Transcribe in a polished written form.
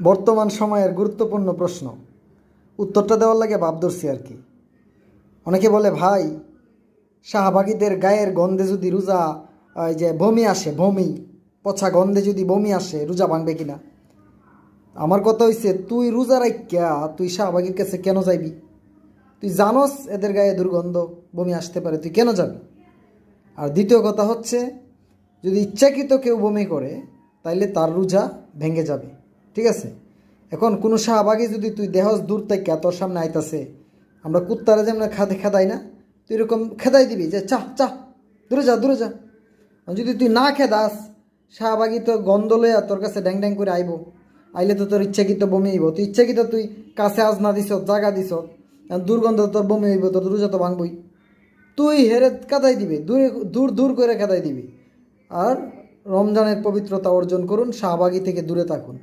বর্তমান সময়ের গুরুত্বপূর্ণ প্রশ্ন, উত্তরটা দেওয়ার লাগে ভাব ধরছি আর কি। অনেকে বলে ভাই, শাহবাগীদের গায়ের গন্ধে যদি রোজা ওই যে বমি আসে, বমি পচা গন্ধে যদি বমি আসে, রোজা ভাঙবে কিনা? আমার কথা হইছে, তুই রোজা রাইখা তুই শাহবাগীর কাছে কেন যাইবি? তুই জানস এদের গায়ে দুর্গন্ধ, বমি আসতে পারে, তুই কেন যাবি? আর দ্বিতীয় কথা হচ্ছে, যদি ইচ্ছাকৃত কেউ বমি করে তাইলে তার রোজা ভেঙে যাবে, ঠিক আছে? এখন কোনো শাহবাগী যদি তুই দেহস দূর থেকে তোর সামনে আইতাছে, আমরা কুত্তারা যেমন খেদাই না, তুই এরকম খেদাই দিবি যে চাহ চাহ, দূরে যা দূরে যা। আর যদি তুই না খেদাস, শাহবাগী তো গন্ধ লইয়া তোর কাছে ড্যাং ড্যাং করে আইব, আইলে তো তোর ইচ্ছাকৃত বমি হইব। তুই ইচ্ছাকৃত তুই কাছে আজনা দিস, জাগা দিস, দুর্গন্ধ তোর বমি হইব, তোর রোজা তো ভাঙবই। তুই হেরে কাদাই দিবি, দূরে দূর দূর করে কাদাই দিবি। আর রমজানের পবিত্রতা অর্জন করুন, শাহবাগী থেকে দূরে থাকুন।